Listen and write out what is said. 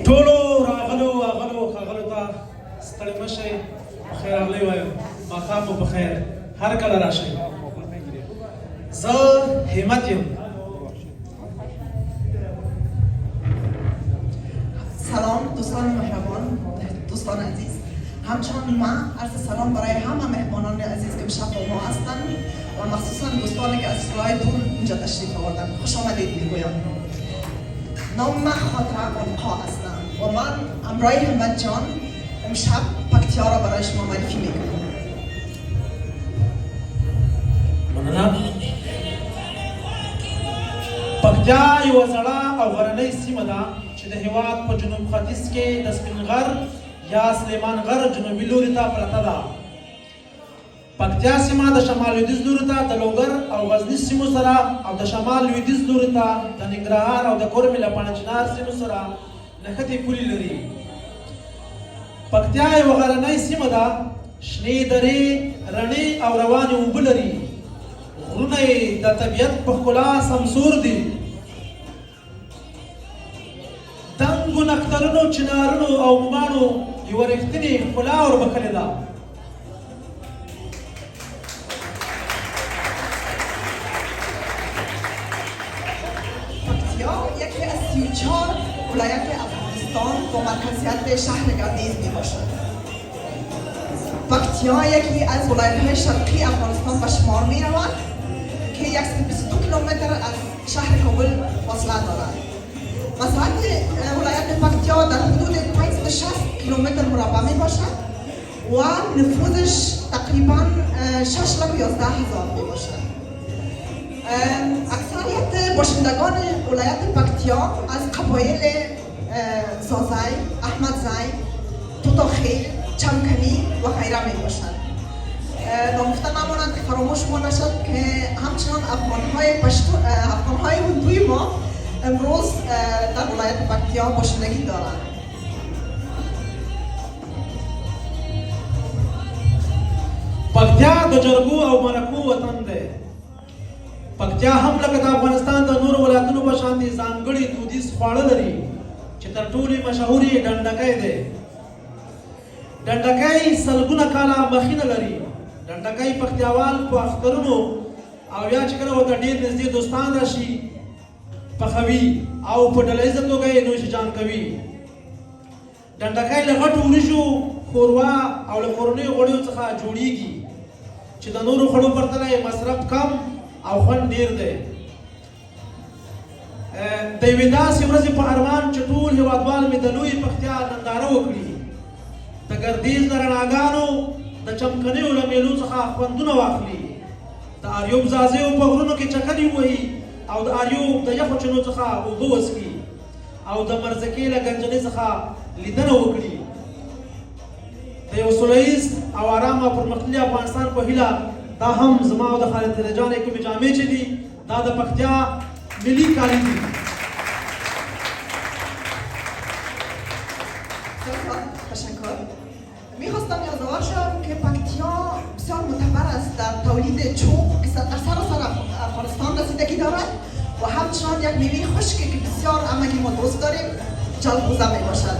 ټولو راغلو ښاغلو ته ستړي مه شئ، بخیر راغلی وایم، ماښام مو بخیر، هر کله راشئ. زه همت یم. سلام دوستان مهربان، دوستان عزیز. همچنان من عرض سلام برای همه مهمانان عزیز که امشب با ما هستند و مخصوصا دوستانی که از راه دور اینجا تشریف آوردند. خوش آمدید میگویم. نام من خاطره آنقا هستم و من همراه همت جان امشب پکتیا را برای شما معرفی میکنم. پکتیا یوه زړه او غرنۍ سیمه ده چې د هېواد په جنوب ختیځ کې د سپین غر یا سلیمان غر جنوبي لوري ته پرته ده. پکتیا سیمه د شمال لویدیځ لوري ته د لوګر او غزني سیمو سره او د شمال لویدیځ لوري ته د ننګرهار او د کورمې له پاڼچنار سیمو سره نښتې پولې لري. پکتیا یوه غرنۍ سیمه ده، شنې درې، رڼې او روانې اوبه لري. غرونه یې د طبیعت په ښکلا سمسور دي. دنګو نښترونو، چنارونو او ماڼو یوه رښتینې ښکلا وربښلې ده. پکتیا یکی از 34 ولایت افغانستان با مرکزیت به شهر گردیز می باشد. پکتیا یکی از ولایت‌های شرقی افغانستان به شمار می رود که 122 کیلومتر از شهر کابل فاصله دارد. مساحت ولایت پکتیا در حدود 560 کیلومتر مربع می باشد و نفوذش تقریبا 611,000 می باشد. اکثریت باشندگان ولایت پکتیا از قبایل زازای، احمدزای، توتاخیل، چمکنی و غیره می باشند. نامفته نماند که فراموش ما نشد که همچنان افغانهای هندوی ما امروز در ولایت پکتیا باشندگی دارند. پکتیا د جرګو او مرکو وطن دی. پکتیا هم لکه د افغانستان د نورو ولایتونو په شانتې ځانګړي دودیز خواړه لري چې تر ټولو مشهور یې ډنډکی دی. ډنډکی سلګونه کاله مخینه لري. ډنډکی پکتیاوال په اخترونو او یا چې کله ورته ډېر نږدې دوستان راشي پخوي او په ډله ییزه توګه یې نوش جان کوي. ډنډکی له غټو وریجو، ښوروا او له کورنیو غوړیو څخه جوړیږي چې د نورو خوړو پرتله یې مصرف کم او خوند ډېر دی. د یوې داسې ورځې په ارمان چې ټول هېوادوال مې د لویې پکتیا ننداره وکړي، د ګردیز د رڼاګانو، د چمکنیو له میلو څخه خوندونه واخلي، د اریوب زازیو په غرونو کې چکرې ووهي او د اریوب د یخو چینو څخه اوبه وڅښي او د مرزکې له ګنجنې څخه لیدنه وکړي. د یو سوله ییز او ارامه پرمختللي افغانستان په هیله دا هم زما او د خالد ترجانې کومې جامې چې دي دا د پکتیا ملي کالي دي. تشکر. میخواستم یادآور شم که پکتیا بسیار معتبر است در تولید چوب که در سراسر افغانستان رسیدگی دارد و همچنان یک میوه خشکی که بسیار همگی ما دوست داریم جلبوزه می باشد.